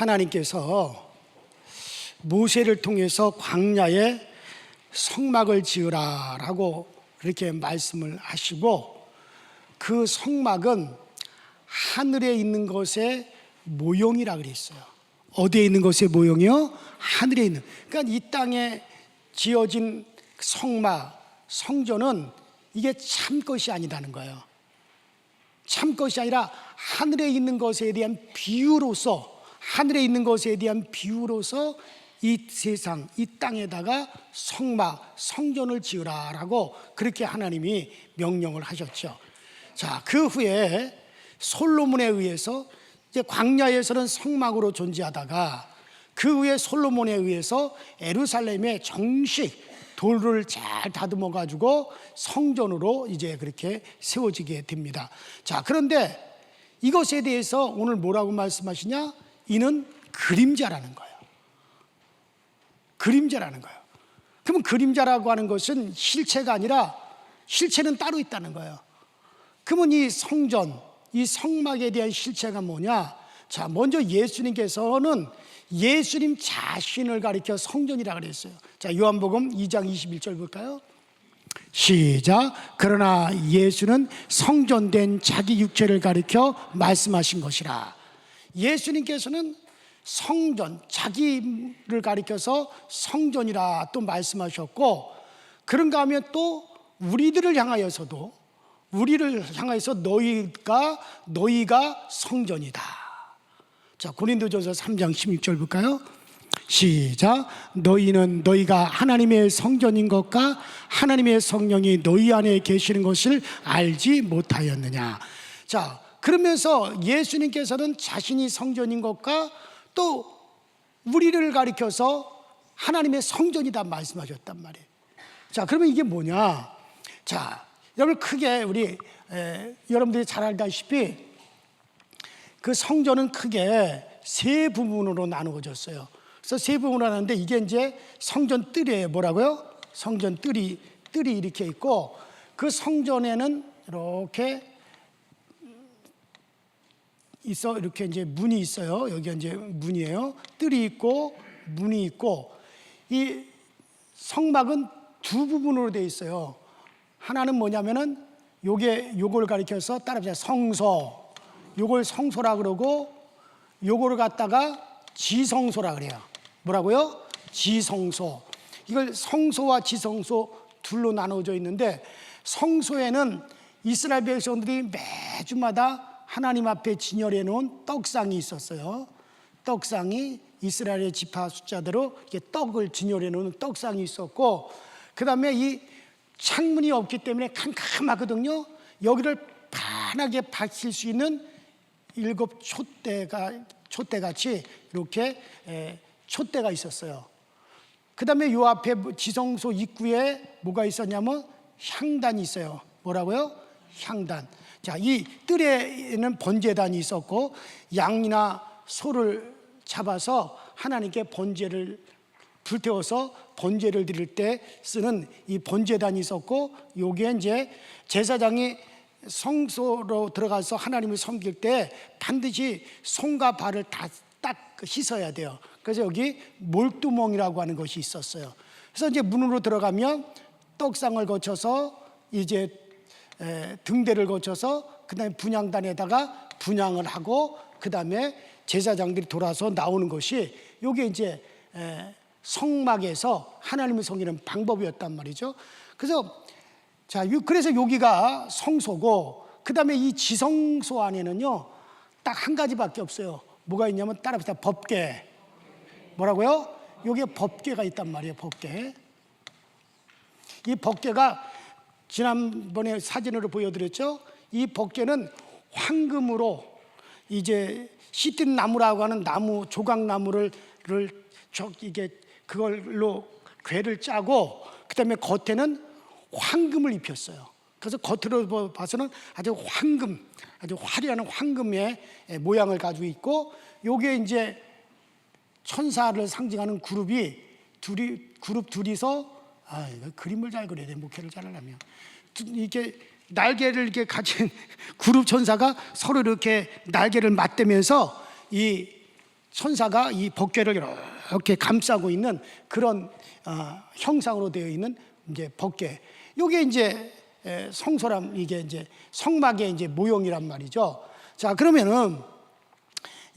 하나님께서 모세를 통해서 광야에 성막을 지으라라고 그렇게 말씀을 하시고, 그 성막은 하늘에 있는 것의 모형이라 그랬어요. 어디에 있는 것의 모형이요? 하늘에 있는. 그러니까 이 땅에 지어진 성막, 성전은 이게 참 것이 아니라는 거예요. 참 것이 아니라 하늘에 있는 것에 대한 비유로서, 하늘에 있는 것에 대한 비유로서 이 세상, 이 땅에다가 성막, 성전을 지으라라고 그렇게 하나님이 명령을 하셨죠. 자, 그 후에 솔로몬에 의해서, 이제 광야에서는 성막으로 존재하다가 그 후에 솔로몬에 의해서 예루살렘에 정식 돌을 잘 다듬어 가지고 성전으로 이제 그렇게 세워지게 됩니다. 자, 그런데 이것에 대해서 오늘 뭐라고 말씀하시냐? 이는 그림자라는 거예요. 그림자라는 거예요. 그러면 그림자라고 하는 것은 실체가 아니라, 실체는 따로 있다는 거예요. 그러면 이 성전, 이 성막에 대한 실체가 뭐냐? 자, 먼저 예수님께서는 예수님 자신을 가리켜 성전이라고 그랬어요. 자, 요한복음 2장 21절 볼까요? 시작. 그러나 예수는 성전된 자기 육체를 가리켜 말씀하신 것이라. 예수님께서는 성전, 자기를 가리켜서 성전이라 또 말씀하셨고, 그런가 하면 또 우리를 향하여서 너희가 성전이다. 자, 고린도전서 3장 16절 볼까요? 시작. 너희가 하나님의 성전인 것과 하나님의 성령이 너희 안에 계시는 것을 알지 못하였느냐. 자, 그러면서 예수님께서는 자신이 성전인 것과 또 우리를 가리켜서 하나님의 성전이다 말씀하셨단 말이에요. 자, 그러면 이게 뭐냐? 자, 여러분 크게 여러분들이 잘 알다시피 그 성전은 크게 세 부분으로 나누어졌어요. 그래서 세 부분으로 나누는데 이게 이제 성전 뜰이에요. 뭐라고요? 성전 뜰이 이렇게 있고, 그 성전에는 이렇게 이렇게 이제 문이 있어요. 여기가 이제 문이에요. 뜰이 있고 문이 있고, 이 성막은 두 부분으로 되어 있어요. 하나는 뭐냐면은 요걸 가리켜서 따라합시다. 성소. 요걸 성소라 그러고, 요거를 갖다가 지성소라 그래요. 뭐라고요? 지성소. 이걸 성소와 지성소 둘로 나눠져 있는데, 성소에는 이스라엘 백성들이 매주마다 하나님 앞에 진열해 놓은 떡상이 있었어요. 떡상이 이스라엘의 지파 숫자대로 이렇게 떡을 진열해 놓은 떡상이 있었고, 그 다음에 이 창문이 없기 때문에 캄캄하거든요. 여기를 환하게 밝힐 수 있는 7 촛대같이 이렇게 촛대가 있었어요. 그 다음에 요 앞에 지성소 입구에 뭐가 있었냐면 향단이 있어요. 뭐라고요? 향단. 자, 이 뜰에는 번제단이 있었고, 양이나 소를 잡아서 하나님께 번제를 불태워서 번제를 드릴 때 쓰는 이 번제단이 있었고, 요게 이제 제사장이 성소로 들어가서 하나님을 섬길 때 반드시 손과 발을 다 딱 씻어야 돼요. 그래서 여기 몰두멍이라고 하는 것이 있었어요. 그래서 이제 문으로 들어가면 떡상을 거쳐서 이제 등대를 거쳐서 그 다음에 분향단에다가 분향을 하고, 그 다음에 제사장들이 돌아서 나오는 것이 요게 이제 성막에서 하나님을 섬기는 방법이었단 말이죠. 그래서 그래서 여기가 성소고, 그 다음에 이 지성소 안에는요 딱 한 가지밖에 없어요. 뭐가 있냐면 따라합시다. 법궤. 뭐라고요? 여기에 법궤가 있단 말이에요. 법궤. 이 법궤가 지난번에 사진으로 보여드렸죠. 이 법궤는 황금으로 이제 시든 나무라고 하는 나무, 조각나무를 이게 그걸로 궤를 짜고, 그 다음에 겉에는 황금을 입혔어요. 그래서 겉으로 봐서는 아주 화려한 황금의 모양을 가지고 있고, 요게 이제 천사를 상징하는 그룹 둘이서, 이거 그림을 잘 그려야 돼. 목회를 잘 하려면 이렇게 날개를 이렇게 가진 그룹 천사가 서로 이렇게 날개를 맞대면서 이 천사가 이 법궤를 이렇게 감싸고 있는 그런 형상으로 되어 있는 이제 법궤. 이게 이제 성소람, 이게 이제 성막의 이제 모형이란 말이죠. 자, 그러면은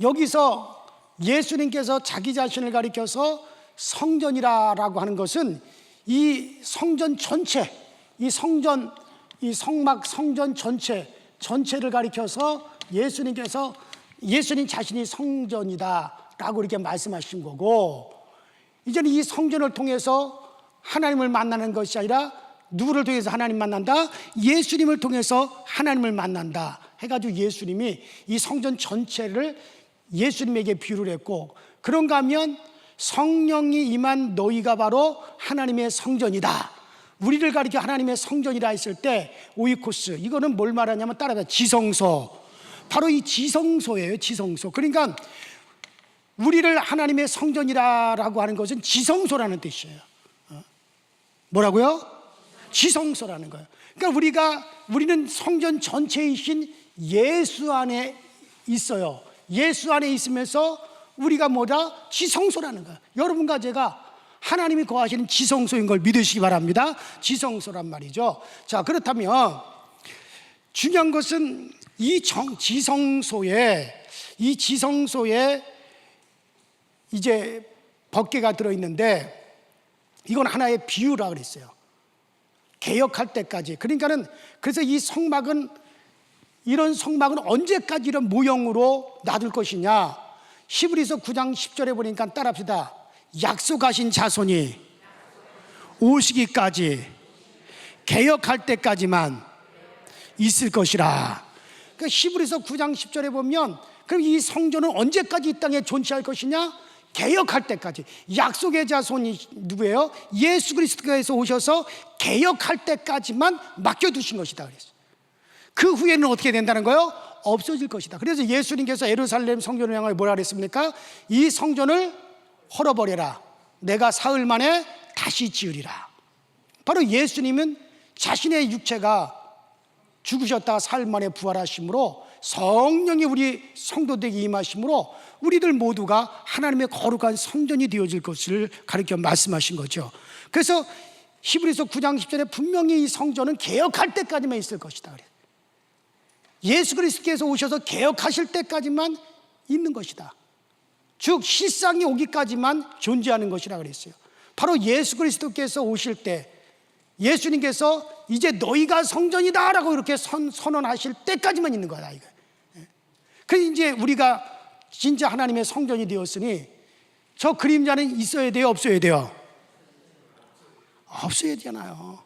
여기서 예수님께서 자기 자신을 가리켜서 성전이라고 하는 것은 이 성전 전체, 이 성전, 이 성막 성전 전체를 가리켜서 예수님 자신이 성전이다라고 이렇게 말씀하신 거고, 이제는 이 성전을 통해서 하나님을 만나는 것이 아니라 누구를 통해서 하나님 만난다? 예수님을 통해서 하나님을 만난다 해가지고 예수님이 이 성전 전체를 예수님에게 비유를 했고, 그런가 하면 성령이 임한 너희가 바로 하나님의 성전이다, 우리를 가리켜 하나님의 성전이라 했을 때 오이코스, 이거는 뭘 말하냐면 따라서 지성소, 바로 이 지성소예요. 지성소. 그러니까 우리를 하나님의 성전이라고 하는 것은 지성소라는 뜻이에요. 뭐라고요? 지성소라는 거예요. 그러니까 우리는 성전 전체이신 예수 안에 있어요. 예수 안에 있으면서 우리가 뭐다? 지성소라는 거예요. 여러분과 제가 하나님이 거하시는 지성소인 걸 믿으시기 바랍니다. 지성소란 말이죠. 자, 그렇다면 중요한 것은 이 지성소에 이제 법궤가 들어있는데, 이건 하나의 비유라 그랬어요. 개혁할 때까지. 그러니까는 그래서 이 성막은, 이런 성막은 언제까지 이런 모형으로 놔둘 것이냐? 히브리서 9장 10절에 보니까 따라합시다. 약속하신 자손이 오시기까지 개혁할 때까지만 있을 것이라. 그러니까 히브리서 9장 10절에 보면, 그럼 이 성전은 언제까지 이 땅에 존재할 것이냐? 개혁할 때까지. 약속의 자손이 누구예요? 예수 그리스도께서 오셔서 개혁할 때까지만 맡겨두신 것이다 그랬어요. 그 후에는 어떻게 된다는 거예요? 없어질 것이다. 그래서 예수님께서 예루살렘 성전을 향하여 뭐라 그랬습니까? 이 성전을 헐어버려라, 내가 사흘 만에 다시 지으리라. 바로 예수님은 자신의 육체가 죽으셨다가 사흘 만에 부활하심으로, 성령이 우리 성도들에게 임하심으로 우리들 모두가 하나님의 거룩한 성전이 되어질 것을 가르쳐 말씀하신 거죠. 그래서 히브리서 9장 10절에 분명히 이 성전은 개혁할 때까지만 있을 것이다 그래요. 예수 그리스도께서 오셔서 개혁하실 때까지만 있는 것이다. 즉 실상이 오기까지만 존재하는 것이라 그랬어요. 바로 예수 그리스도께서 오실 때, 예수님께서 이제 너희가 성전이다 라고 이렇게 선언하실 때까지만 있는 거다 이거. 그래서 이제 우리가 진짜 하나님의 성전이 되었으니 저 그림자는 있어야 돼요, 없어야 돼요? 없어야 되잖아요.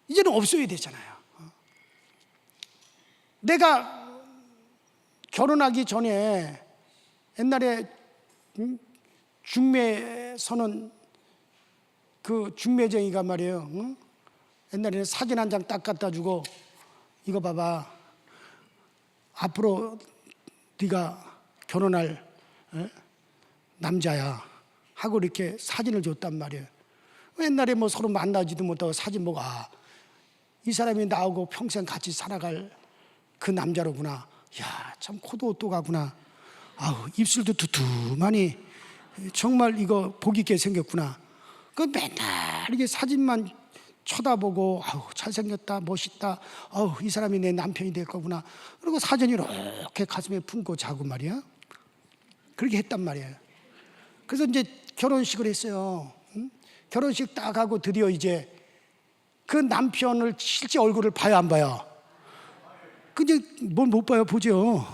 이제는 없어야 되잖아요. 내가 결혼하기 전에 옛날에 중매선언, 그 중매쟁이가 말이에요. 옛날에는 사진 한 장 딱 갖다 주고, 이거 봐봐, 앞으로 네가 결혼할 남자야 하고 이렇게 사진을 줬단 말이에요. 옛날에 뭐 서로 만나지도 못하고 사진 보고, 이 사람이 나하고 평생 같이 살아갈 그 남자로구나. 야, 참 코도 오똑하구나. 아우, 입술도 두툼하니 정말 이거 복 있게 생겼구나. 그 맨날 이게 사진만 쳐다보고, 아우 잘생겼다, 멋있다, 아우 이 사람이 내 남편이 될 거구나. 그리고 사진이 이렇게 가슴에 품고 자고 말이야. 그렇게 했단 말이에요. 그래서 이제 결혼식을 했어요. 결혼식 딱 하고 드디어 이제 그 남편을 실제 얼굴을 봐요, 안 봐요? 근데 뭘 못 봐요, 보죠.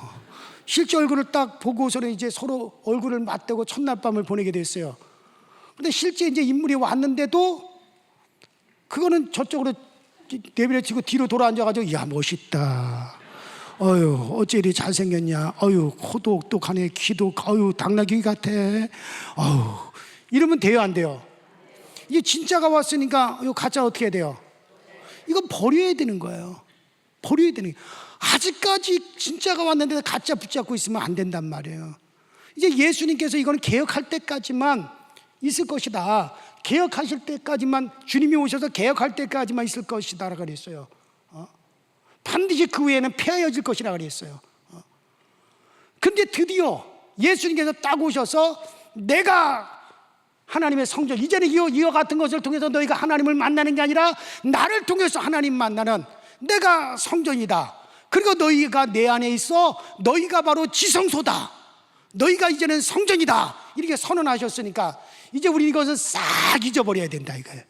실제 얼굴을 딱 보고서는 이제 서로 얼굴을 맞대고 첫날 밤을 보내게 됐어요. 근데 실제 이제 인물이 왔는데도 그거는 저쪽으로 내버려치고 뒤로 돌아앉아가지고, 야 멋있다, 어유 어째 이리 잘생겼냐, 어유 코도 똑똑하네, 키도 어유 당나귀 같아, 어유 이러면 돼요, 안 돼요? 이게 진짜가 왔으니까 이거 가짜 어떻게 해야 돼요? 이건 버려야 되는 거예요. 버려야 되는 거예요. 아직까지 진짜가 왔는데 가짜 붙잡고 있으면 안 된단 말이에요. 이제 예수님께서 이거는 개혁할 때까지만 있을 것이다, 개혁하실 때까지만, 주님이 오셔서 개혁할 때까지만 있을 것이다 라고 그랬어요. 반드시 그 후에는 폐하여질 것이라 그랬어요. 근데 드디어 예수님께서 딱 오셔서 내가 하나님의 성전, 이제는 이와 같은 것을 통해서 너희가 하나님을 만나는 게 아니라 나를 통해서 하나님 만나는 내가 성전이다. 그리고 너희가 내 안에 있어 너희가 바로 지성소다. 너희가 이제는 성전이다. 이렇게 선언하셨으니까 이제 우리 이것은 싹 잊어버려야 된다 이거예요.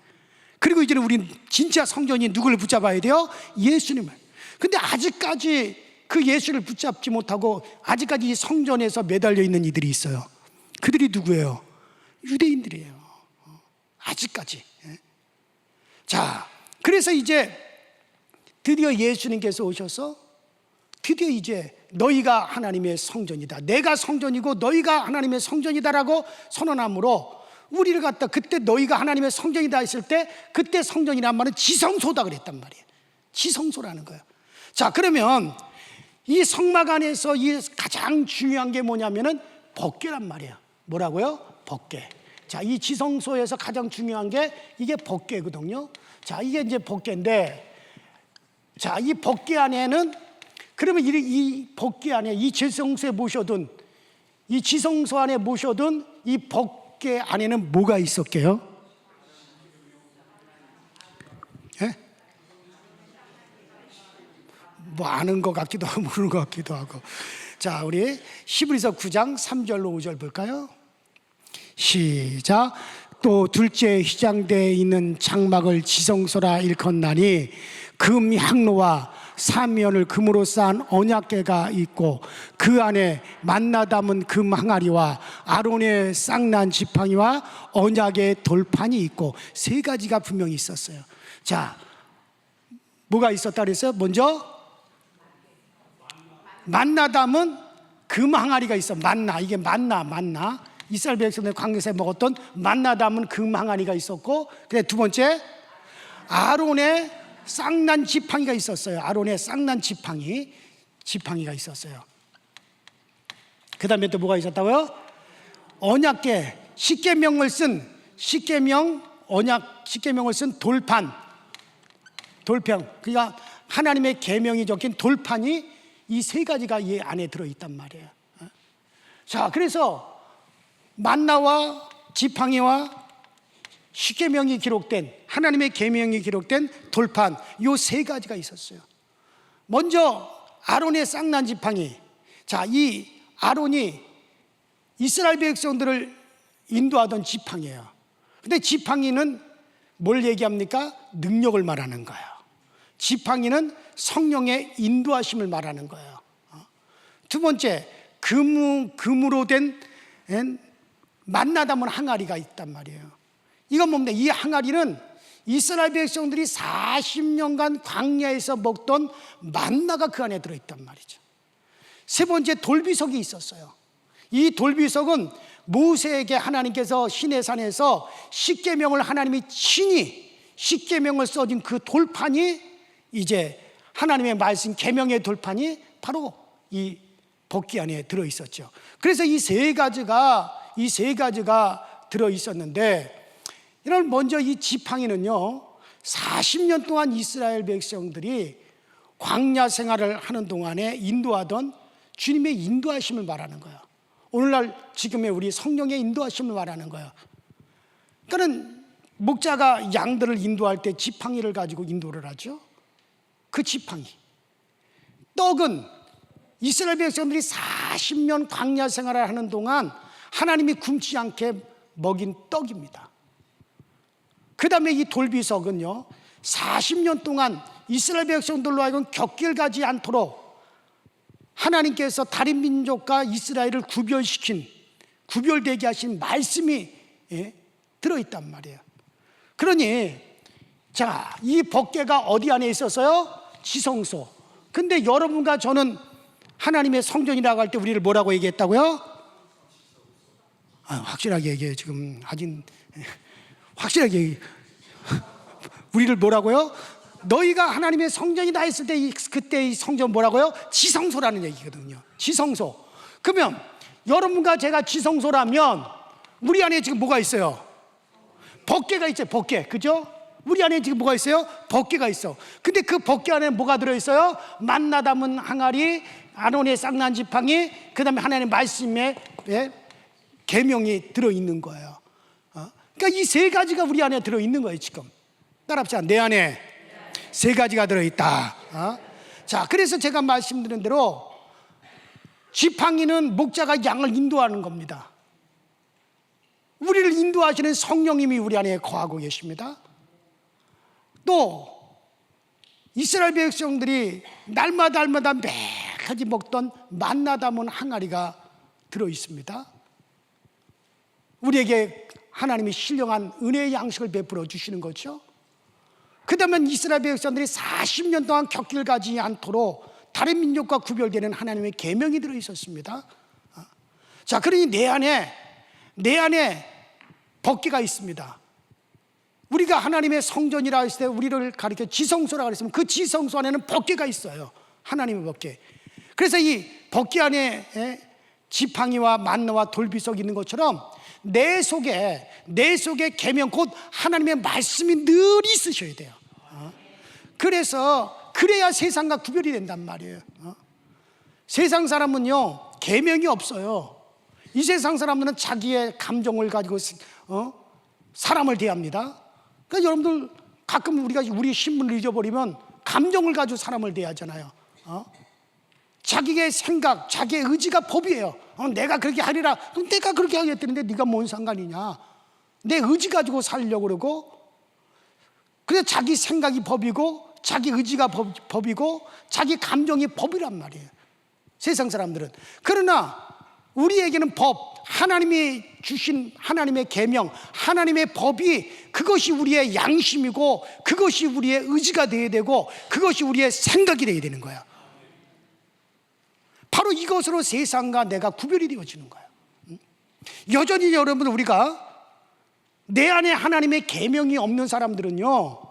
그리고 이제는 우린 진짜 성전이 누구를 붙잡아야 돼요? 예수님을. 근데 아직까지 그 예수를 붙잡지 못하고 아직까지 이 성전에서 매달려 있는 이들이 있어요. 그들이 누구예요? 유대인들이에요. 아직까지. 자, 그래서 이제 드디어 예수님께서 오셔서 드디어 이제 너희가 하나님의 성전이다. 내가 성전이고 너희가 하나님의 성전이다라고 선언함으로 우리를 갖다 그때 너희가 하나님의 성전이다 했을 때 그때 성전이란 말은 지성소다 그랬단 말이에요. 지성소라는 거예요. 자, 그러면 이 성막 안에서 이 가장 중요한 게 뭐냐면은 법궤란 말이에요. 뭐라고요? 법궤. 자, 이 지성소에서 가장 중요한 게 이게 법궤거든요. 자, 이게 이제 법궤인데, 자, 이 법궤 안에는 그러면 이 법궤 안에 이 지성소에 모셔둔 이 지성소 안에 모셔둔 이 법궤 안에는 뭐가 있었게요? 예? 뭐 아는 것 같기도 하고 모르는 것 같기도 하고. 자, 우리 히브리서 9장 3절로 5절 볼까요? 시작. 또 둘째 휘장대에 있는 장막을 지성소라 일컫나니 금 향로와 사면을 금으로 쌓은 언약궤가 있고 그 안에 만나 담은 금 항아리와 아론의 쌍난 지팡이와 언약의 돌판이 있고 세 가지가 분명히 있었어요. 자, 뭐가 있었다 그랬어요? 먼저 만나 담은 금 항아리가 있어. 만나, 이게 만나 이스라엘 백성들 광야에서 먹었던 만나 담은 금 항아리가 있었고, 그래 두 번째 아론의 쌍난 지팡이가 있었어요. 아론의 쌍난 지팡이가 있었어요. 그 다음에 또 뭐가 있었다고요? 언약궤, 십계명을 쓴 돌판, 그러니까 하나님의 계명이 적힌 돌판이 이 세 가지가 이 안에 들어있단 말이에요. 자, 그래서 만나와 지팡이와 십계명이 기록된 하나님의 계명이 기록된 돌판, 요 세 가지가 있었어요. 먼저 아론의 쌍난 지팡이. 자, 이 아론이 이스라엘 백성들을 인도하던 지팡이에요. 근데 지팡이는 뭘 얘기합니까? 능력을 말하는 거예요. 지팡이는 성령의 인도하심을 말하는 거예요. 두 번째, 금으로 된 만나 담은 항아리가 있단 말이에요. 이건 뭡니까? 이 항아리는 이스라엘 백성들이 40년간 광야에서 먹던 만나가 그 안에 들어있단 말이죠. 세 번째, 돌비석이 있었어요. 이 돌비석은 모세에게 하나님께서 시내산에서 십계명을 하나님이 친히 십계명을 써진 그 돌판이 이제 하나님의 말씀 계명의 돌판이 바로 이 법궤 안에 들어 있었죠. 그래서 이 세 가지가 들어 있었는데, 이런 먼저 이 지팡이는요 40년 동안 이스라엘 백성들이 광야 생활을 하는 동안에 인도하던 주님의 인도하심을 말하는 거예요. 오늘날 지금의 우리 성령의 인도하심을 말하는 거예요. 그러니까 목자가 양들을 인도할 때 지팡이를 가지고 인도를 하죠. 그 지팡이. 떡은 이스라엘 백성들이 40년 광야 생활을 하는 동안 하나님이 굶지 않게 먹인 떡입니다. 그 다음에 이 돌비석은요 40년 동안 이스라엘 백성들로 하여금 곁길 가지 않도록 하나님께서 다른 민족과 이스라엘을 구별되게 하신 말씀이 들어있단 말이에요. 그러니 자, 이 법궤가 어디 안에 있었어요? 지성소. 근데 여러분과 저는 하나님의 성전이라고 할 때 우리를 뭐라고 얘기했다고요? 확실하게 얘기해요. 지금 아직 확실하게 얘기해요. 우리를 뭐라고요? 너희가 하나님의 성전이다 했을 때 그때 이 성전 뭐라고요? 지성소라는 얘기거든요. 지성소. 그러면 여러분과 제가 지성소라면 우리 안에 지금 뭐가 있어요? 법궤가 있죠. 법궤. 그죠? 우리 안에 지금 뭐가 있어요? 법궤가 있어. 근데 그 법궤 안에 뭐가 들어있어요? 만나 담은 항아리, 아론의 쌍난 지팡이, 그 다음에 하나님의 말씀의 계명이 들어있는 거예요. 그러니까 이 세 가지가 우리 안에 들어있는 거예요. 지금 따라합시다. 내 안에 세 가지가 들어있다. 자, 그래서 제가 말씀드린 대로 지팡이는 목자가 양을 인도하는 겁니다. 우리를 인도하시는 성령님이 우리 안에 거하고 계십니다. 또 이스라엘 백성들이 날마다 매가지 먹던 만나 담은 항아리가 들어있습니다. 우리에게 하나님이 신령한 은혜의 양식을 베풀어 주시는 거죠. 그 다음에 이스라엘 백성들이 40년 동안 격길 가지 않도록 다른 민족과 구별되는 하나님의 계명이 들어있었습니다. 자, 그러니 내 안에 법궤가 있습니다. 우리가 하나님의 성전이라 했을 때 우리를 가리켜 지성소라고 그랬으면 그 지성소 안에는 법궤가 있어요. 하나님의 법궤. 그래서 이 법궤 안에 지팡이와 만나와 돌비석이 있는 것처럼 내 속에 계명 곧 하나님의 말씀이 늘 있으셔야 돼요. 그래야 세상과 구별이 된단 말이에요. 세상 사람은요 계명이 없어요. 이 세상 사람들은 자기의 감정을 가지고 사람을 대합니다. 그러니까 여러분들 가끔 우리 신분을 잊어버리면 감정을 가지고 사람을 대하잖아요. 자기의 생각, 자기의 의지가 법이에요. 내가 그렇게 하리라. 그럼 내가 그렇게 하겠다는데 네가 뭔 상관이냐. 내 의지 가지고 살려고 그러고, 그래서 자기 생각이 법이고 자기 의지가 법이고 자기 감정이 법이란 말이에요, 세상 사람들은. 그러나 우리에게는 법, 하나님이 주신 하나님의 계명, 하나님의 법이 그것이 우리의 양심이고 그것이 우리의 의지가 되어야 되고 그것이 우리의 생각이 되어야 되는 거야. 바로 이것으로 세상과 내가 구별이 되어지는 거야. 여전히 여러분, 우리가 내 안에 하나님의 계명이 없는 사람들은요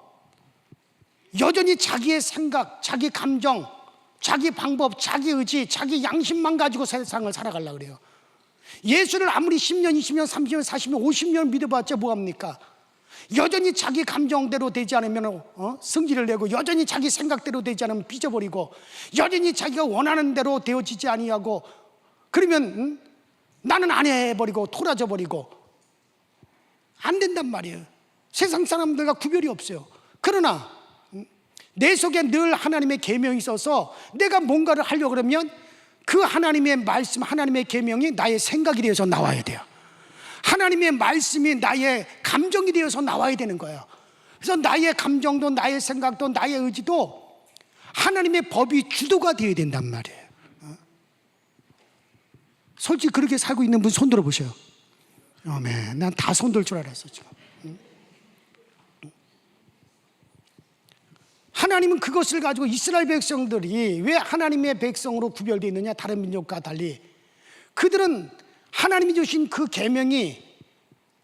여전히 자기의 생각, 자기 감정, 자기 방법, 자기 의지, 자기 양심만 가지고 세상을 살아가려고 그래요. 예수를 아무리 10년, 20년, 30년, 40년, 50년 믿어봤자 뭐합니까? 여전히 자기 감정대로 되지 않으면 승질을 내고, 여전히 자기 생각대로 되지 않으면 삐져버리고, 여전히 자기가 원하는 대로 되어지지 아니하고, 그러면 나는 안 해버리고 토라져 버리고 안 된단 말이에요. 세상 사람들과 구별이 없어요. 그러나 내 속에 늘 하나님의 계명이 있어서 내가 뭔가를 하려고 그러면 그 하나님의 말씀, 하나님의 계명이 나의 생각이 되어서 나와야 돼요. 하나님의 말씀이 나의 감정이 되어서 나와야 되는 거예요. 그래서 나의 감정도 나의 생각도 나의 의지도 하나님의 법이 주도가 되어야 된단 말이에요. 솔직히 그렇게 살고 있는 분 손 들어보세요. 아멘. 난 다 손들 줄 알았어 지금. 하나님은 그것을 가지고 이스라엘 백성들이 왜 하나님의 백성으로 구별되어 있느냐, 다른 민족과 달리 그들은 하나님이 주신 그 계명이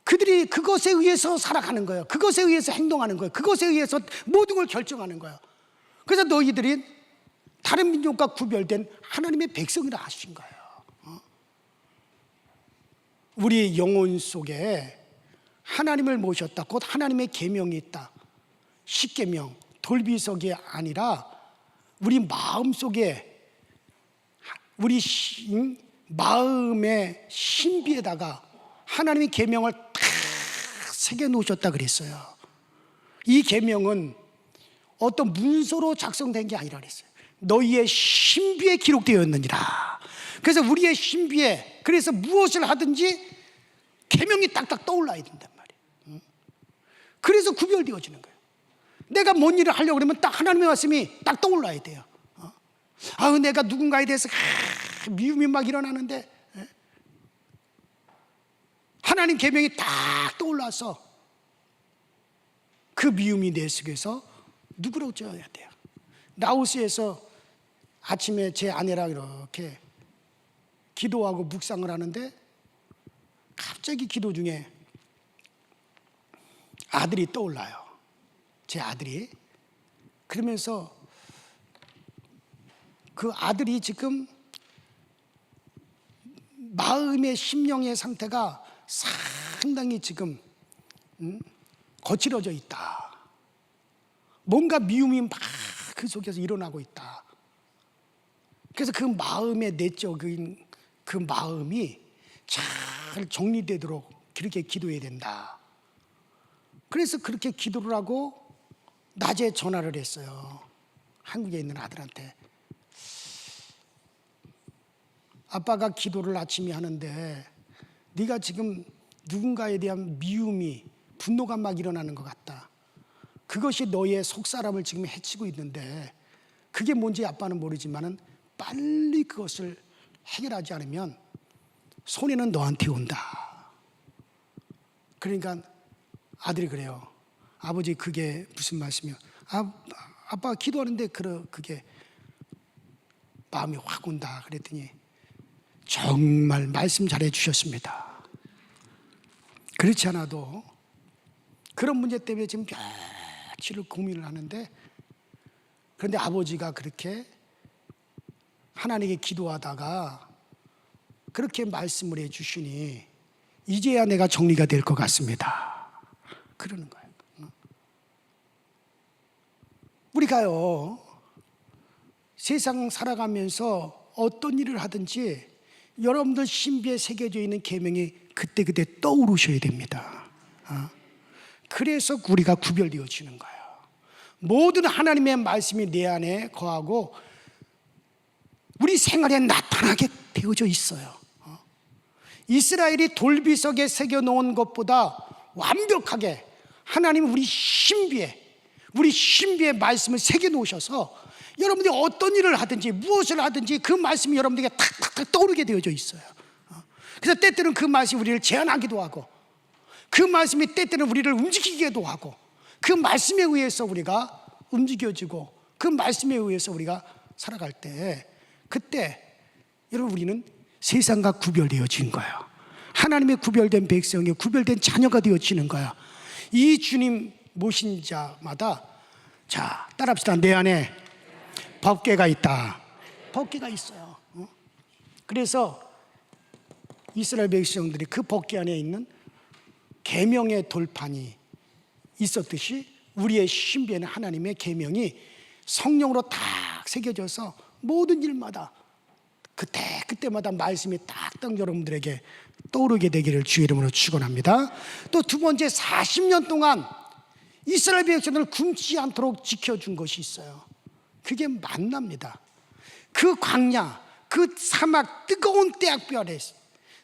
그들이 그것에 의해서 살아가는 거예요. 그것에 의해서 행동하는 거예요. 그것에 의해서 모든 걸 결정하는 거예요. 그래서 너희들이 다른 민족과 구별된 하나님의 백성이라 하신 거예요. 우리 영혼 속에 하나님을 모셨다, 곧 하나님의 계명이 있다. 십계명, 돌비석이 아니라 우리 마음 속에, 우리 마음의 신비에다가 하나님의 계명을 탁 새겨 놓으셨다 그랬어요. 이 계명은 어떤 문서로 작성된 게 아니라 그랬어요. 너희의 신비에 기록되어 있느니라. 그래서 우리의 신비에, 그래서 무엇을 하든지 계명이 딱딱 떠올라야 된단 말이에요. 그래서 구별되어지는 거예요. 내가 뭔 일을 하려고 그러면 딱 하나님의 말씀이 딱 떠올라야 돼요. 내가 누군가에 대해서 미움이 막 일어나는데 하나님 계명이 딱 떠올라서 그 미움이 내 속에서 누그러져야 돼요. 라오스에서 아침에 제 아내랑 이렇게 기도하고 묵상을 하는데 갑자기 기도 중에 아들이 떠올라요. 제 아들이. 그러면서 그 아들이 지금 마음의 심령의 상태가 상당히 지금 거칠어져 있다. 뭔가 미움이 막 그 속에서 일어나고 있다. 그래서 그 마음의 내적인 그 마음이 잘 정리되도록 그렇게 기도해야 된다. 그래서 그렇게 기도를 하고 낮에 전화를 했어요. 한국에 있는 아들한테. 아빠가 기도를 아침에 하는데 네가 지금 누군가에 대한 미움이, 분노가 막 일어나는 것 같다. 그것이 너의 속사람을 지금 해치고 있는데 그게 뭔지 아빠는 모르지만은 빨리 그것을 해결하지 않으면 손해는 너한테 온다. 그러니까 아들이 그래요. 아버지 그게 무슨 말씀이요? 아빠가 기도하는데 그게 마음이 확 온다. 그랬더니 정말 말씀 잘해 주셨습니다. 그렇지 않아도 그런 문제 때문에 지금 며칠을 고민을 하는데, 그런데 아버지가 그렇게 하나님께 기도하다가 그렇게 말씀을 해 주시니 이제야 내가 정리가 될 것 같습니다. 그러는 거예요. 우리가요, 세상 살아가면서 어떤 일을 하든지 여러분들 신비에 새겨져 있는 계명이 그때그때 떠오르셔야 됩니다. 그래서 우리가 구별되어지는 거예요. 모든 하나님의 말씀이 내 안에 거하고 우리 생활에 나타나게 되어져 있어요. 이스라엘이 돌비석에 새겨놓은 것보다 완벽하게 하나님은 우리 신비에 말씀을 새겨놓으셔서 여러분들이 어떤 일을 하든지 무엇을 하든지 그 말씀이 여러분들에게 탁탁탁 떠오르게 되어져 있어요. 그래서 때때로는 그 말씀이 우리를 제한하기도 하고, 그 말씀이 때때로는 우리를 움직이기도 하고, 그 말씀에 의해서 우리가 움직여지고 그 말씀에 의해서 우리가 살아갈 때, 그때 여러분 우리는 세상과 구별되어진 거예요. 하나님의 구별된 백성이 구별된 자녀가 되어지는 거야. 이 주님 모신 자마다, 자 따라합시다. 내 안에 법궤가 있다. 법궤가 있어요. 그래서 이스라엘 백성들이 그 법궤 안에 있는 계명의 돌판이 있었듯이 우리의 신비에는 하나님의 계명이 성령으로 딱 새겨져서 모든 일마다 그때마다 말씀이 딱딱 여러분들에게 떠오르게 되기를 주의 이름으로 축원합니다. 또 두 번째, 40년 동안 이스라엘 백성들을 굶지 않도록 지켜준 것이 있어요. 그게 만나입니다. 그 광야, 그 사막 뜨거운 떼약볕 아래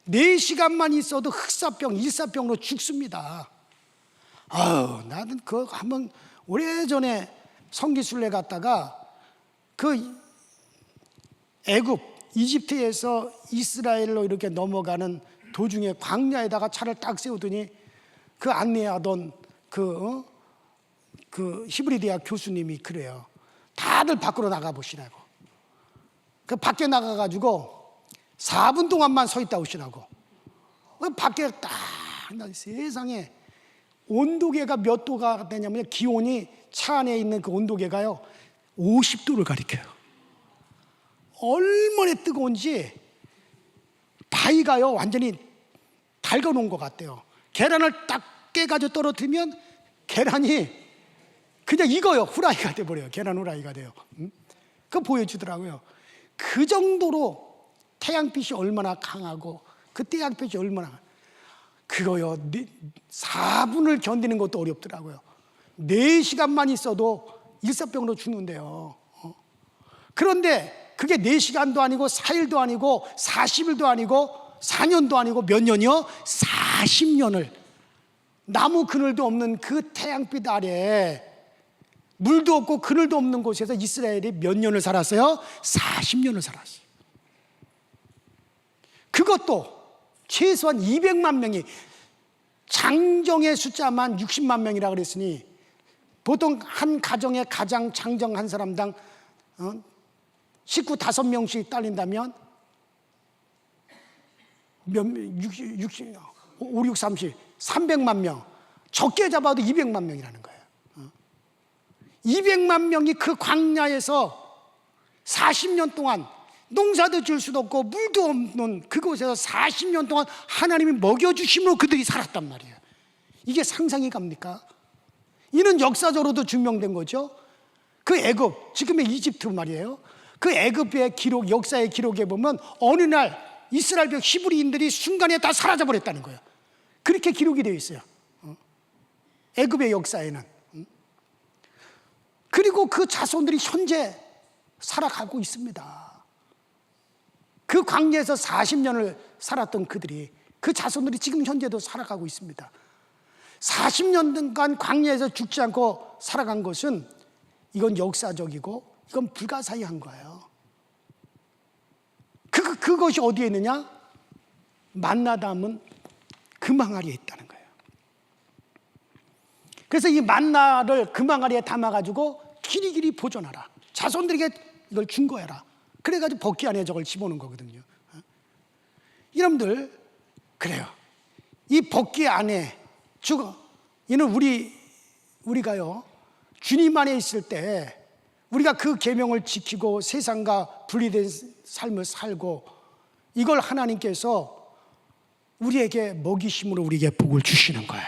4시간만 있어도 흑사병, 일사병으로 죽습니다. 나는 그거 한번 오래전에 성기순례 갔다가 그 애굽, 이집트에서 이스라엘로 이렇게 넘어가는 도중에 광야에다가 차를 딱 세우더니 그 안내하던 그 히브리 대학 교수님이 그래요. 다들 밖으로 나가보시라고. 그 밖에 나가가지고 4분 동안만 서 있다 오시라고. 밖에 딱, 세상에 온도계가 몇 도가 되냐면 기온이 차 안에 있는 그 온도계가요 50도를 가리켜요. 얼마나 뜨거운지 바위가요 완전히 달궈놓은 것 같대요. 계란을 딱 깨가지고 떨어뜨리면 계란이 그냥 익어요. 후라이가 돼버려요. 계란 후라이가 돼요. 그거 보여주더라고요. 그 정도로 태양빛이 얼마나 강하고 그 태양빛이 얼마나, 그거요 4분을 견디는 것도 어렵더라고요. 4시간만 있어도 일사병으로 죽는데요. 그런데 그게 4시간도 아니고 4일도 아니고 40일도 아니고 4년도 아니고 몇 년이요? 40년을 나무 그늘도 없는 그 태양빛 아래, 물도 없고 그늘도 없는 곳에서 이스라엘이 몇 년을 살았어요? 40년을 살았어요. 그것도 최소한 200만 명이, 장정의 숫자만 60만 명이라 그랬으니 보통 한 가정에 가장 장정한 사람당 식구 5명씩 딸린다면 5, 6, 30, 300만 명, 적게 잡아도 200만 명이라는 거예요. 200만 명이 그 광야에서 40년 동안 농사도 질 수도 없고 물도 없는 그곳에서 40년 동안 하나님이 먹여주심으로 그들이 살았단 말이에요. 이게 상상이 갑니까? 이는 역사적으로도 증명된 거죠. 그 애굽, 지금의 이집트 말이에요. 그 애굽의 기록, 역사의 기록에 보면 어느 날 이스라엘 백 히브리인들이 순간에 다 사라져 버렸다는 거예요. 그렇게 기록이 되어 있어요. 애굽의 역사에는. 그리고 그 자손들이 현재 살아가고 있습니다. 그 광야에서 40년을 살았던 그들이, 그 자손들이 지금 현재도 살아가고 있습니다. 40년간 광야에서 죽지 않고 살아간 것은 이건 역사적이고 이건 불가사의한 거예요. 그것이 어디에 있느냐? 만나 담은 금 항아리에 있다는 거예요. 그래서 이 만나를 금 항아리에 담아가지고 길이길이 보존하라. 자손들에게 이걸 준 거야라. 그래가지고 법궤 안에 저걸 집어넣은 거거든요. 여러분들, 그래요. 이 법궤 안에 이는 우리가요, 주님 안에 있을 때 우리가 그 계명을 지키고 세상과 분리된 삶을 살고, 이걸 하나님께서 우리에게 먹이심으로 우리에게 복을 주시는 거예요.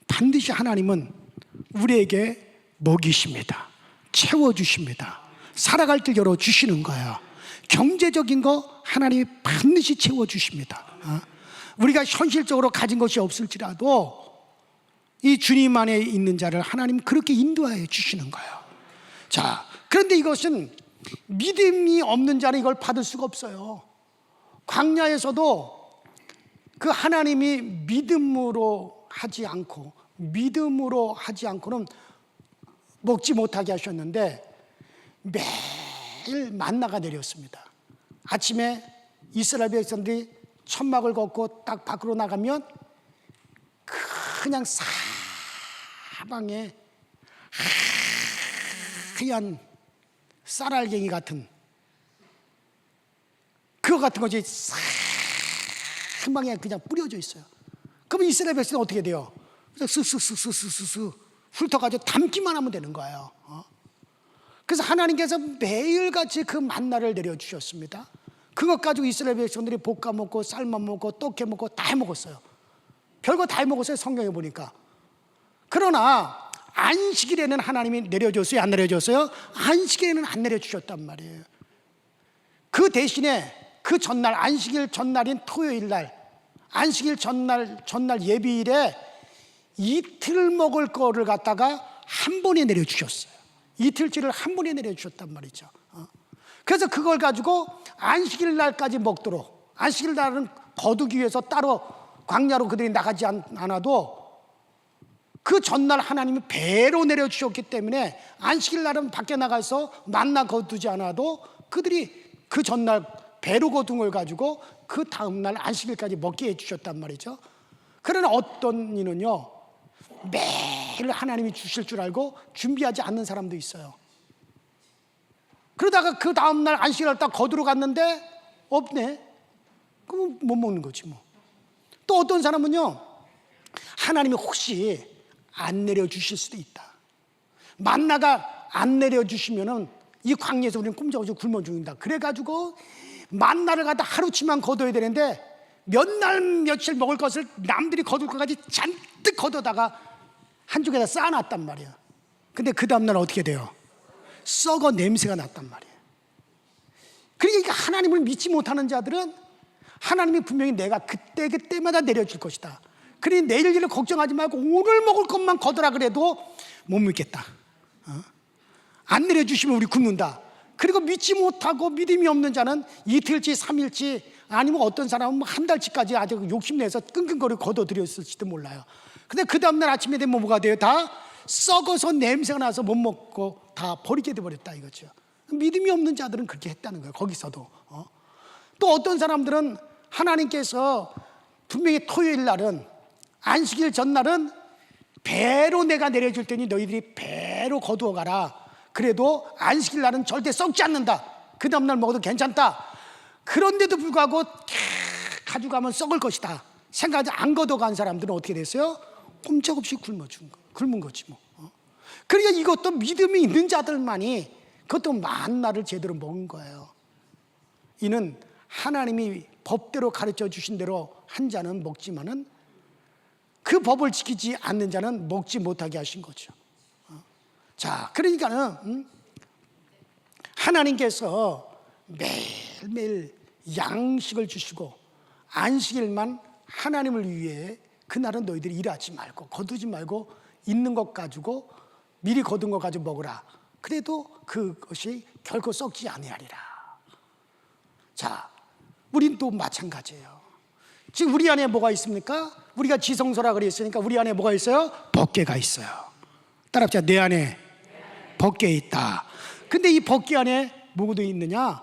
반드시 하나님은 우리에게 먹이십니다. 채워주십니다. 살아갈 길 열어주시는 거예요. 경제적인 거 하나님이 반드시 채워주십니다. 우리가 현실적으로 가진 것이 없을지라도 이 주님 안에 있는 자를 하나님 그렇게 인도하여 주시는 거예요. 자, 그런데 이것은 믿음이 없는 자는 이걸 받을 수가 없어요. 광야에서도 그 하나님이 믿음으로 하지 않고는 먹지 못하게 하셨는데 매일 만나가 내렸습니다. 아침에 이스라엘 백성들이 천막을 걷고 딱 밖으로 나가면 그냥 사방에 하얀 쌀알갱이 같은 그거 같은 것이 사방에 그냥 뿌려져 있어요. 그러면 이스라엘 백성은 어떻게 돼요? 쓱쓱쓱쓱쓱쓱 훑어가지고 담기만 하면 되는 거예요. 그래서 하나님께서 매일같이 그 만나를 내려주셨습니다. 그것 가지고 이스라엘 백성들이 볶아 먹고 삶아 먹고 떡해 먹고 다 해먹었어요. 별거 다 해먹었어요, 성경에 보니까. 그러나 안식일에는 하나님이 내려줬어요, 안 내려줬어요? 안식일에는 안 내려주셨단 말이에요. 그 대신에 그 전날, 안식일 전날인 토요일 날, 안식일 전날 예비일에 이틀 먹을 거를 갖다가 한 번에 내려주셨어요. 이틀치를 한 번에 내려주셨단 말이죠. 그래서 그걸 가지고 안식일 날까지 먹도록, 안식일 날은 거두기 위해서 따로 광야로 그들이 나가지 않아도 그 전날 하나님이 배로 내려주셨기 때문에 안식일 날은 밖에 나가서 만나 거두지 않아도 그들이 그 전날 배로 거둔 걸 가지고 그 다음날 안식일까지 먹게 해주셨단 말이죠. 그러나 어떤 이는요, 매일 하나님이 주실 줄 알고 준비하지 않는 사람도 있어요. 그러다가 그 다음날 안식일을 딱 거두러 갔는데 없네. 그럼 못 먹는 거지 뭐. 또 어떤 사람은요, 하나님이 혹시 안 내려주실 수도 있다. 만나가 안 내려주시면은 이 광야에서 우리는 꼼짝없이 굶어 죽는다. 그래가지고 만나를 갖다 하루치만 거둬야 되는데 몇 날 며칠 먹을 것을 남들이 거둘 것까지 잔뜩 거둬다가 한쪽에다 쌓아놨단 말이야. 근데 그 다음날 어떻게 돼요? 썩어 냄새가 났단 말이에요. 그러니까 하나님을 믿지 못하는 자들은 하나님이 분명히 내가 그때마다 내려줄 것이다. 그러니 내일 일을 걱정하지 말고 오늘 먹을 것만 거두라 그래도 못 믿겠다. 안 내려주시면 우리 굶는다. 그리고 믿지 못하고 믿음이 없는 자는 이틀치, 3일치, 아니면 어떤 사람은 한 달치까지 아주 욕심내서 끙끙거리고 거둬들였을지도 몰라요. 근데 그 다음날 아침에 되면 뭐가 돼요? 다 썩어서 냄새가 나서 못 먹고 다 버리게 돼버렸다 이거죠. 믿음이 없는 자들은 그렇게 했다는 거예요. 거기서도. 또 어떤 사람들은 하나님께서 분명히 토요일 날은, 안식일 전날은 배로 내가 내려줄 테니 너희들이 배로 거두어 가라. 그래도 안식일 날은 절대 썩지 않는다. 그 다음날 먹어도 괜찮다. 그런데도 불구하고 가져가면 썩을 것이다 생각하지 안 걷어간 사람들은 어떻게 됐어요? 꼼짝없이 굶은 거지 뭐. 그러니까 이것도 믿음이 있는 자들만이 그것도 만나를 제대로 먹은 거예요. 이는 하나님이 법대로 가르쳐 주신 대로 한 자는 먹지만은 그 법을 지키지 않는 자는 먹지 못하게 하신 거죠. 자, 그러니까는 하나님께서 매일매일 양식을 주시고 안식일만 하나님을 위해 그날은 너희들이 일하지 말고 거두지 말고 있는 것 가지고 미리 거둔 것 가지고 먹으라. 그래도 그것이 결코 썩지 아니하리라. 자, 우린 또 마찬가지예요. 지금 우리 안에 뭐가 있습니까? 우리가 지성소라 그랬으니까 우리 안에 뭐가 있어요? 법궤가 있어요. 따라합시다. 내 안에 법궤 있다. 근데 이 법궤 안에 뭐가 있느냐?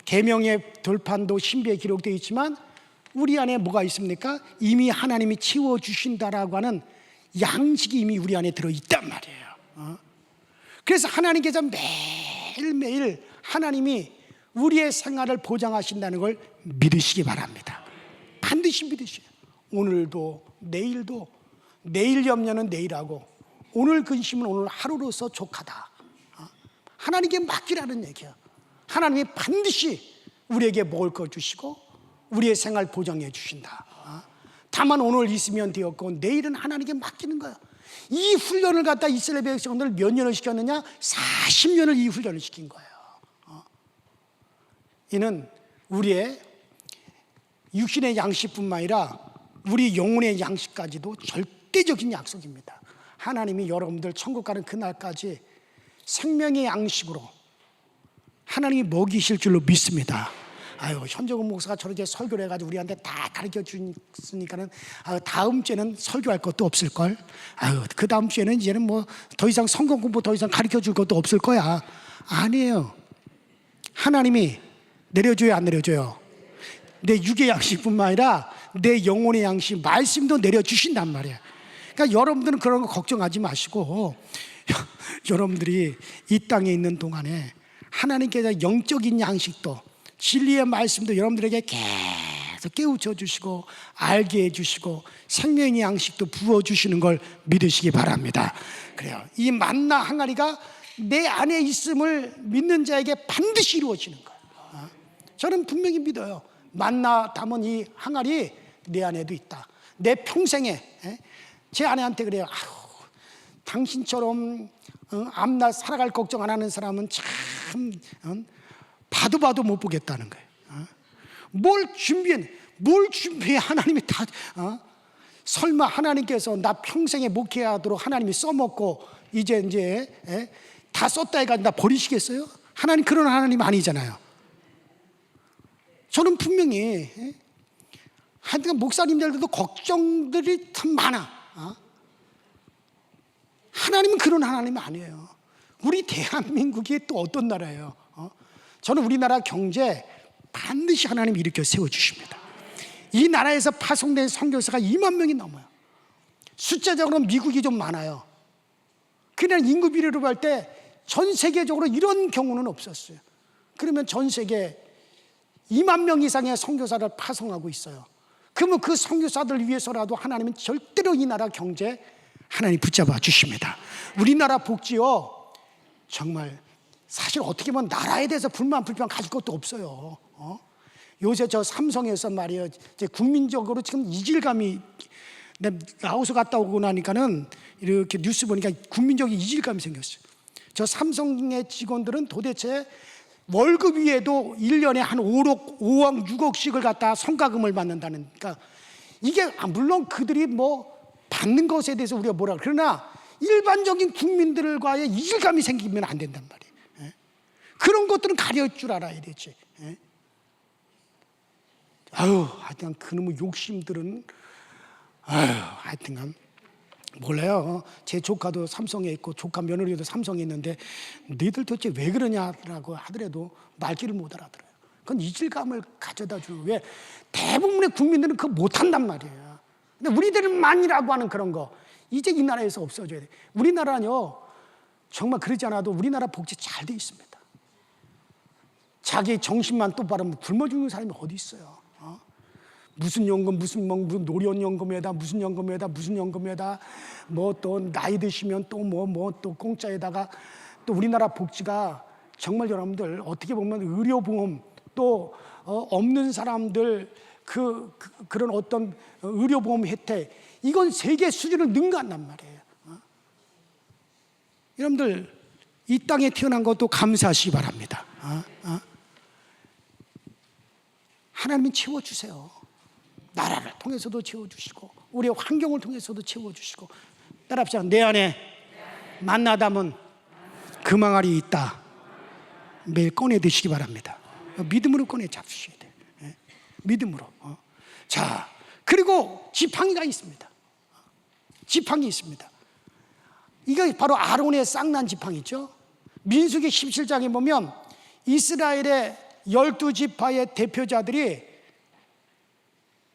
계명의 돌판도 신비에 기록되어 있지만 우리 안에 뭐가 있습니까? 이미 하나님이 채워주신다라고 하는 양식이 이미 우리 안에 들어있단 말이에요. 그래서 하나님께서 매일매일 하나님이 우리의 생활을 보장하신다는 걸 믿으시기 바랍니다. 반드시 믿으셔요. 오늘도 내일도, 내일 염려는 내일하고 오늘 근심은 오늘 하루로서 족하다. 하나님께 맡기라는 얘기야. 하나님이 반드시 우리에게 먹을 걸 주시고 우리의 생활 보장해 주신다. 다만 오늘 있으면 되었고 내일은 하나님께 맡기는 거야. 이 훈련을 갖다 이스라엘 백성들 몇 년을 시켰느냐? 40년을 이 훈련을 시킨 거예요. 이는 우리의 육신의 양식뿐만 아니라 우리 영혼의 양식까지도 절대적인 약속입니다. 하나님이 여러분들 천국 가는 그날까지 생명의 양식으로 하나님이 먹이실 줄로 믿습니다. 아유, 현정훈 목사가 저렇게 설교를 해가지고 우리한테 다 가르쳐 주니까는 다음 주에는 설교할 것도 없을 걸. 아유, 그 다음 주에는 이제는 뭐 더 이상 성경 공부 더 이상 가르쳐 줄 것도 없을 거야. 아니에요. 하나님이 내려줘요, 안 내려줘요? 내 육의 양식뿐만 아니라 내 영혼의 양식, 말씀도 내려주신단 말이에요. 그러니까 여러분들은 그런 거 걱정하지 마시고 여러분들이 이 땅에 있는 동안에 하나님께서 영적인 양식도 진리의 말씀도 여러분들에게 계속 깨우쳐 주시고 알게 해주시고 생명의 양식도 부어주시는 걸 믿으시기 바랍니다. 그래요. 이 만나 항아리가 내 안에 있음을 믿는 자에게 반드시 이루어지는 거예요. 저는 분명히 믿어요. 만나 담은 이 항아리 내 안에도 있다. 내 평생에 제 아내한테 그래요. 아유, 당신처럼 앞날 살아갈 걱정 안 하는 사람은 참 봐도 못 보겠다는 거예요. 뭘 준비해 하나님이 다 설마 하나님께서 나 평생에 목회하도록 하나님이 써먹고 이제 다 썼다 해가지고 나 버리시겠어요? 하나님 그런 하나님 아니잖아요. 저는 분명히 하여튼 목사님들도 걱정들이 참 많아. 하나님은 그런 하나님 아니에요. 우리 대한민국이 또 어떤 나라예요? 저는 우리나라 경제 반드시 하나님이 일으켜 세워주십니다. 이 나라에서 파송된 선교사가 2만 명이 넘어요. 숫자적으로는 미국이 좀 많아요. 그냥 인구 비례로 볼 때 전 세계적으로 이런 경우는 없었어요. 그러면 전 세계 2만 명 이상의 선교사를 파송하고 있어요. 그러면 그 선교사들 위해서라도 하나님은 절대로 이 나라 경제 하나님 붙잡아 주십니다. 우리나라 복지요, 정말 사실 어떻게 보면 나라에 대해서 불만 가질 것도 없어요. 요새 저 삼성에서 말이에요, 이제 국민적으로 지금 이질감이, 라오스 갔다 오고 나니까는 이렇게 뉴스 보니까 국민적인 이질감이 생겼어요. 저 삼성의 직원들은 도대체 월급 위에도 1년에 한 5억, 6억씩을 갖다 성과금을 받는다는. 그러니까 이게 물론 그들이 뭐 받는 것에 대해서 우리가 뭐라 그러나 일반적인 국민들과의 이질감이 생기면 안 된단 말이에요. 그런 것들은 가려울 줄 알아야 되지. 아유, 하여튼 그놈의 욕심들은 하여튼간 몰라요. 제 조카도 삼성에 있고 조카 며느리도 삼성에 있는데 너희들 도대체 왜 그러냐라고 하더라도 말귀를 못 알아들어요. 그건 이질감을 가져다 주는. 왜? 대부분의 국민들은 그거 못한단 말이에요. 근데 우리들만이라고 하는 그런 거 이제 이 나라에서 없어져야 돼. 우리나라는요 정말 그러지 않아도 우리나라 복지 잘 돼 있습니다. 자기 정신만 똑바로 굶어 죽는 사람이 어디 있어요? 무슨 연금, 무슨 노령연금에다, 무슨 연금에다, 무슨 연금에다, 뭐 또 나이 드시면 또 또 공짜에다가 또 우리나라 복지가 정말 여러분들 어떻게 보면 의료보험 또 없는 사람들 그런 어떤 의료보험 혜택 이건 세계 수준을 능가한단 말이에요. 여러분들 이 땅에 태어난 것도 감사하시기 바랍니다. 하나님이 채워주세요. 나라를 통해서도 채워주시고 우리의 환경을 통해서도 채워주시고, 따라합시다. 내 안에 만나담은 금항아리 있다. 매일 꺼내 드시기 바랍니다. 믿음으로 꺼내 잡수셔야 돼요. 믿음으로. 자, 그리고 지팡이가 있습니다. 지팡이 있습니다. 이게 바로 아론의 쌍난 지팡이죠. 민수기 17장에 보면 이스라엘의 12지파의 대표자들이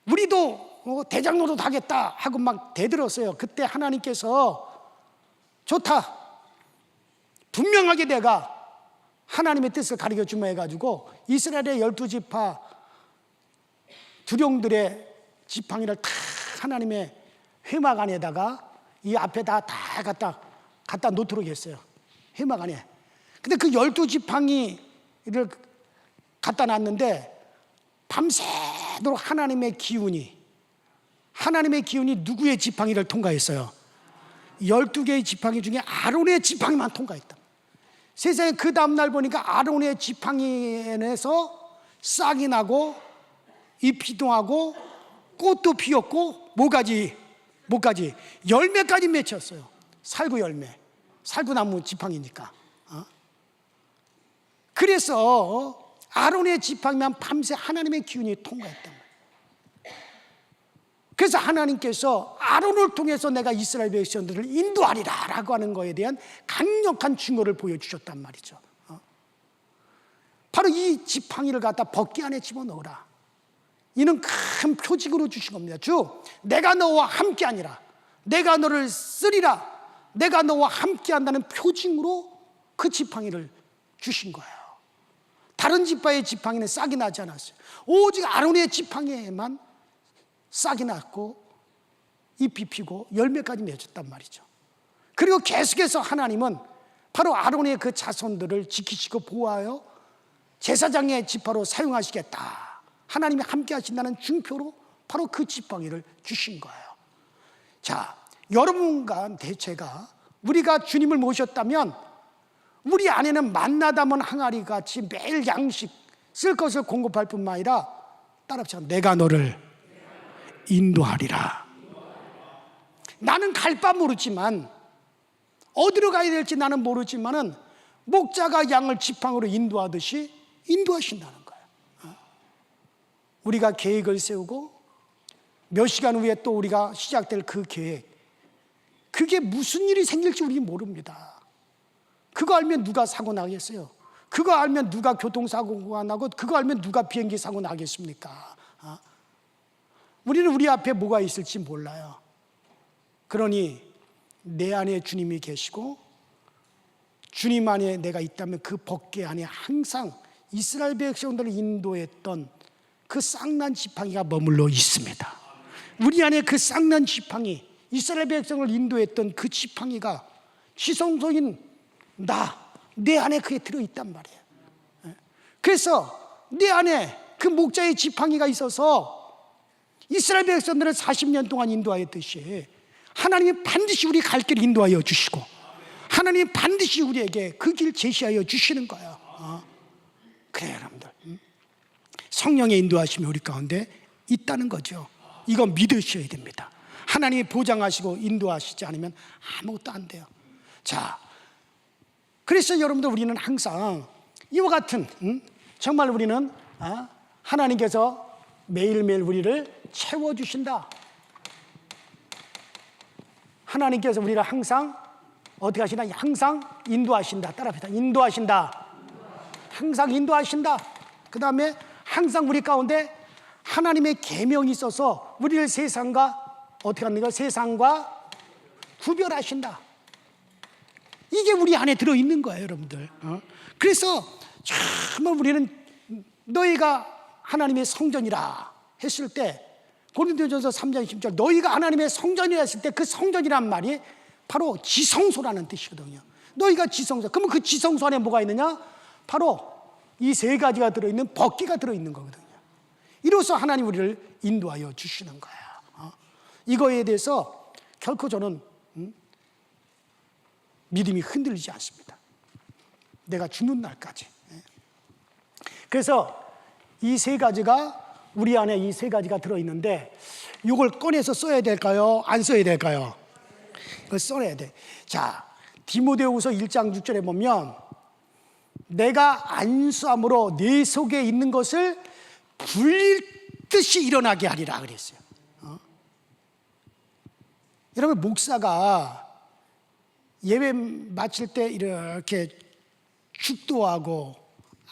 우리도 대장 노릇 하겠다 하고 막 대들었어요. 그때 하나님께서 좋다, 분명하게 내가 하나님의 뜻을 가르쳐 주마 해가지고 이스라엘의 12지파 두령들의 지팡이를 다 하나님의 회막 안에다가 이 앞에다 다 갖다 놓도록 했어요. 회막 안에. 근데 그 12지팡이를 갖다 놨는데 밤새도록 하나님의 기운이 누구의 지팡이를 통과했어요? 12개의 지팡이 중에 아론의 지팡이만 통과했다. 세상에 그 다음날 보니까 아론의 지팡이에서 싹이 나고 잎이 동하고 꽃도 피었고 뭐까지 열매까지 맺혔어요. 살구 열매, 살구나무 지팡이니까. 그래서 아론의 지팡이만 밤새 하나님의 기운이 통과했단 말이에요. 그래서 하나님께서 아론을 통해서 내가 이스라엘 백성들을 인도하리라 라고 하는 것에 대한 강력한 증거를 보여주셨단 말이죠. 바로 이 지팡이를 갖다 벗기 안에 집어넣으라. 이는 큰 표징으로 주신 겁니다. 주, 내가 너와 함께 하니라. 내가 너를 쓰리라. 내가 너와 함께 한다는 표징으로 그 지팡이를 주신 거예요. 다른 지파의 지팡이는 싹이 나지 않았어요. 오직 아론의 지팡이에만 싹이 났고 잎이 피고 열매까지 맺었단 말이죠. 그리고 계속해서 하나님은 바로 아론의 그 자손들을 지키시고 보호하여 제사장의 지파로 사용하시겠다, 하나님이 함께 하신다는 증표로 바로 그 지팡이를 주신 거예요. 자, 여러분과 제가 우리가 주님을 모셨다면 우리 안에는 만나 담은 항아리 같이 매일 양식 쓸 것을 공급할 뿐만 아니라, 따라합시다. 내가 너를 인도하리라. 나는 갈 바 모르지만, 어디로 가야 될지 나는 모르지만은 목자가 양을 지팡이로 인도하듯이 인도하신다는 거예요. 우리가 계획을 세우고 몇 시간 후에 또 우리가 시작될 그 계획, 그게 무슨 일이 생길지 우리 모릅니다. 그거 알면 누가 사고 나겠어요? 그거 알면 누가 교통사고가 나고, 그거 알면 누가 비행기 사고 나겠습니까? 우리는 우리 앞에 뭐가 있을지 몰라요. 그러니 내 안에 주님이 계시고 주님 안에 내가 있다면 그 법궤 안에 항상 이스라엘 백성들을 인도했던 그 쌍난 지팡이가 머물러 있습니다. 우리 안에 그 쌍난 지팡이, 이스라엘 백성을 인도했던 그 지팡이가 지성소인 내 안에 그게 들어있단 말이에요. 그래서 내 안에 그 목자의 지팡이가 있어서 이스라엘 백성들을 40년 동안 인도하였듯이 하나님이 반드시 우리 갈 길을 인도하여 주시고, 하나님이 반드시 우리에게 그 길 제시하여 주시는 거예요. 그래요, 여러분들. 성령의 인도하심이 우리 가운데 있다는 거죠. 이거 믿으셔야 됩니다. 하나님이 보장하시고 인도하시지 않으면 아무것도 안 돼요. 자, 그래서 여러분들 우리는 항상 이와 같은 정말 우리는 하나님께서 매일매일 우리를 채워주신다. 하나님께서 우리를 항상 어떻게 하시나? 항상 인도하신다. 따라합시다. 인도하신다. 항상 인도하신다. 그 다음에 항상 우리 가운데 하나님의 계명이 있어서 우리를 세상과 어떻게 합니까? 세상과 구별하신다. 이게 우리 안에 들어있는 거예요, 여러분들. 그래서 정말 우리는 너희가 하나님의 성전이라 했을 때, 고린도전서 3장 10절, 너희가 하나님의 성전이라 했을 때 그 성전이란 말이 바로 지성소라는 뜻이거든요. 너희가 지성소. 그러면 그 지성소 안에 뭐가 있느냐? 바로 이 세 가지가 들어있는 법궤가 들어있는 거거든요. 이로써 하나님 우리를 인도하여 주시는 거예요. 이거에 대해서 결코 저는 믿음이 흔들리지 않습니다. 내가 죽는 날까지. 그래서 이 세 가지가 우리 안에 이 세 가지가 들어있는데 이걸 꺼내서 써야 될까요? 안 써야 될까요? 이걸 써야 돼. 자, 디모데후서 1장 6절에 보면 내가 안수함으로 내 속에 있는 것을 불릴듯이 일어나게 하리라 그랬어요. 여러분, 목사가 예배 마칠 때 이렇게 축도하고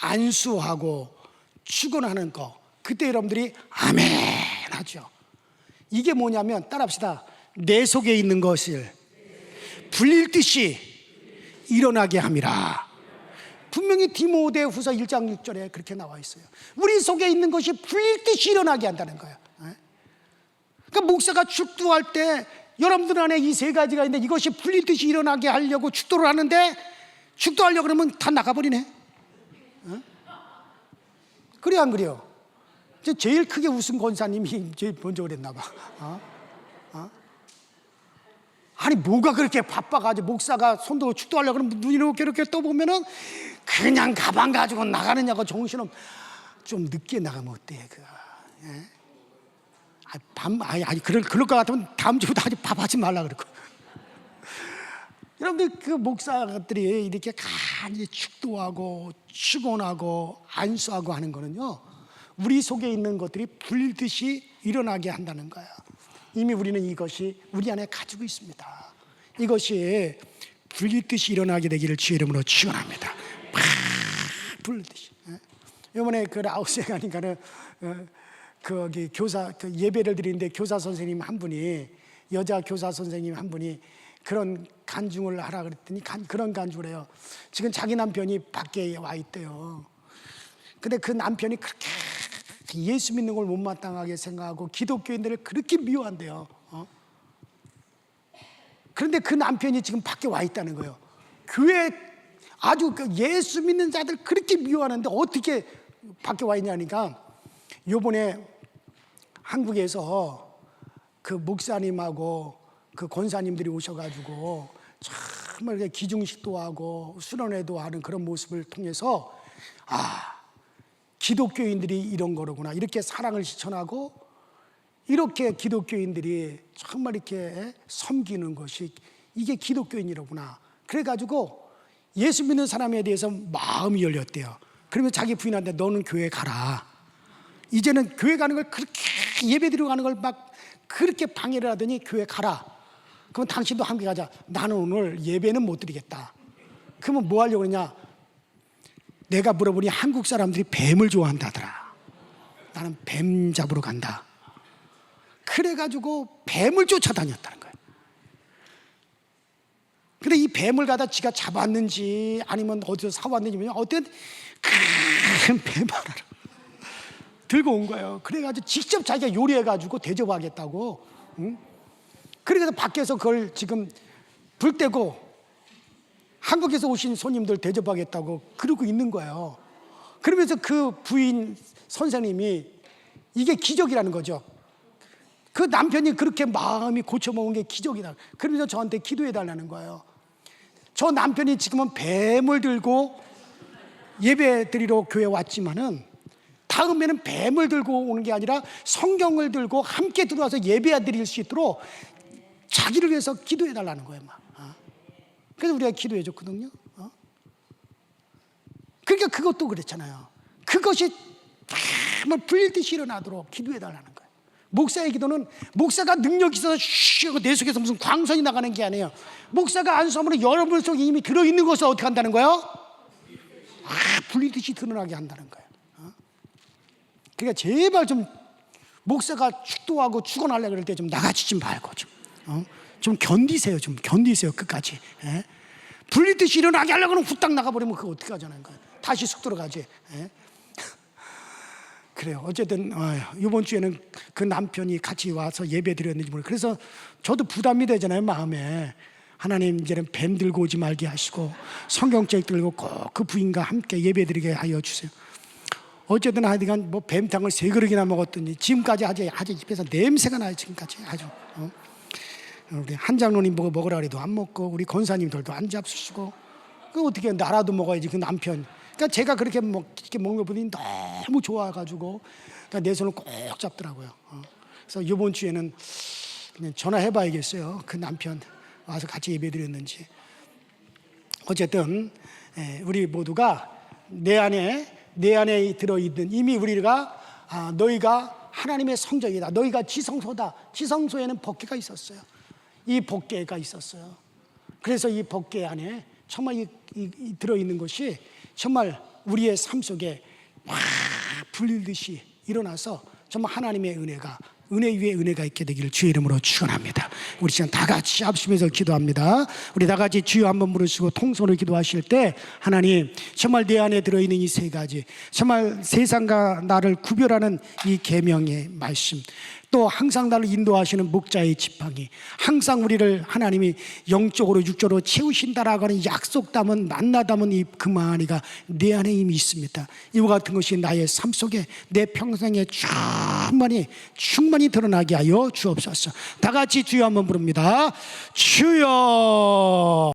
안수하고 축원하는 거, 그때 여러분들이 아멘 하죠. 이게 뭐냐면 따라합시다. 내 속에 있는 것을 불릴듯이 일어나게 함이라. 분명히 디모데후서 1장 6절에 그렇게 나와 있어요. 우리 속에 있는 것이 불릴듯이 일어나게 한다는 거예요. 그러니까 목사가 축도할 때 여러분들 안에 이 세 가지가 있는데 이것이 불릴듯이 일어나게 하려고 축도를 하는데 축도하려고 그러면 다 나가버리네. 그래 안 그래요? 제일 크게 웃은 권사님이 제일 먼저 그랬나 봐. 아니 뭐가 그렇게 바빠가지고 목사가 손도 축도하려고 그러면 눈이 이렇게 떠보면은 그냥 가방 가지고 나가느냐고 정신없. 좀 늦게 나가면 어때? 그럴 것 같으면 다음 주부터 아직 밥하지 말라 그러고. 여러분들 그 목사들이 이렇게 간이 축도하고 축원하고 안수하고 하는 거는요, 우리 속에 있는 것들이 불듯이 일어나게 한다는 거예요. 이미 우리는 이것이 우리 안에 가지고 있습니다. 이것이 불듯이 일어나게 되기를 주의 이름으로 축원합니다. 불듯이. 이번에 그 라오스에 가니까는 거기 교사 예배를 드리는데 교사 선생님 한 분이, 여자 교사 선생님 한 분이 그런 간증을 하라 그랬더니 그런 간증을 해요. 지금 자기 남편이 밖에 와 있대요. 근데 그 남편이 그렇게 예수 믿는 걸 못마땅하게 생각하고 기독교인들을 그렇게 미워한대요. 그런데 그 남편이 지금 밖에 와 있다는 거예요. 교회 아주 예수 믿는 자들 그렇게 미워하는데 어떻게 밖에 와 있냐니까, 요번에 한국에서 그 목사님하고 그 권사님들이 오셔가지고 정말 기중식도 하고 수련회도 하는 그런 모습을 통해서 기독교인들이 이런 거로구나, 이렇게 사랑을 실천하고 이렇게 기독교인들이 정말 이렇게 섬기는 것이 이게 기독교인이로구나. 그래가지고 예수 믿는 사람에 대해서 마음이 열렸대요. 그러면 자기 부인한테 너는 교회 가라. 이제는 교회 가는 걸 그렇게 예배드리고 가는 걸 막 그렇게 방해를 하더니 교회 가라. 그럼 당신도 함께 가자. 나는 오늘 예배는 못 드리겠다. 그러면 뭐 하려고 그러냐? 내가 물어보니 한국 사람들이 뱀을 좋아한다더라. 나는 뱀 잡으러 간다. 그래가지고 뱀을 쫓아다녔다는 거예요. 근데 이 뱀을 가다 지가 잡았는지 아니면 어디서 사왔는지 어떤 큰 뱀 하나를 들고 온 거예요. 그래가지고 직접 자기가 요리해가지고 대접하겠다고. 그래서 밖에서 그걸 지금 불 떼고 한국에서 오신 손님들 대접하겠다고 그러고 있는 거예요. 그러면서 그 부인 선생님이 이게 기적이라는 거죠. 그 남편이 그렇게 마음이 고쳐먹은 게 기적이다. 그러면서 저한테 기도해 달라는 거예요. 저 남편이 지금은 뱀을 들고 예배 드리러 교회 왔지만은 다음에는 뱀을 들고 오는 게 아니라 성경을 들고 함께 들어와서 예배 드릴 수 있도록 자기를 위해서 기도해 달라는 거예요. 그래서 우리가 기도해 줬거든요. 그러니까 그것도 그랬잖아요. 그것이 정말 불듯이 일어나도록 기도해 달라는 거예요. 목사의 기도는 목사가 능력이 있어서 쉬고 내 속에서 무슨 광선이 나가는 게 아니에요. 목사가 안수함으로 여러분 속에 이미 들어있는 것을 어떻게 한다는 거예요? 불리듯이 드러나게 한다는 거예요. 그러니까 제발 좀 목사가 축도하고 축원하려고 그럴 때 좀 나가지 좀 말고 좀 견디세요. 좀 견디세요. 끝까지. 불리듯이 일어나게 하려고 하면 후딱 나가버리면 그거 어떻게 하자는 거예요. 다시 숙 들어가지. 그래요. 어쨌든 이번 주에는 그 남편이 같이 와서 예배 드렸는지 모르겠어요. 그래서 저도 부담이 되잖아요. 마음에. 하나님 이제는 뱀 들고 오지 말게 하시고 성경책 들고 꼭 그 부인과 함께 예배 드리게 하여 주세요. 어쨌든 하여간 뭐 뱀탕을 3그릇이나 먹었더니 지금까지 아주 입에서 냄새가 나요. 지금까지 아주. 우리 한장로님 보고 먹으라 그래도 안 먹고 우리 권사님들도 안 잡수시고 그 어떻게 나라도 먹어야지 그 남편. 그러니까 제가 그렇게 이렇게 먹는 거 보니 너무 좋아가지고 그러니까 내 손을 꼭 잡더라고요. 그래서 이번 주에는 그냥 전화해봐야겠어요. 그 남편 와서 같이 예배드렸는지. 어쨌든 우리 모두가 내 안에 들어있는 이미 우리가 너희가 하나님의 성전이다. 너희가 지성소다. 지성소에는 법궤가 있었어요. 이 법궤가 있었어요. 그래서 이 법궤 안에 정말 이 들어있는 것이 정말 우리의 삶 속에 막 불리듯이 일어나서 정말 하나님의 은혜 위에 은혜가 있게 되기를 주의 이름으로 축원합니다. 우리 시간 다 같이 합심해서 기도합니다. 우리 다 같이 주여 한번 부르시고 통성으로 기도하실 때 하나님 정말 내 안에 들어있는 이 3가지 정말 세상과 나를 구별하는 이 계명의 말씀 또 항상 나를 인도하시는 목자의 지팡이 항상 우리를 하나님이 영적으로 육적으로 채우신다라고 하는 약속 담은 만나 담은 이 금하니가 내 안에 이미 있습니다. 이와 같은 것이 나의 삶 속에 내 평생에 충만히 드러나게 하여 주옵소서. 다 같이 주여 한번 부릅니다. 주여.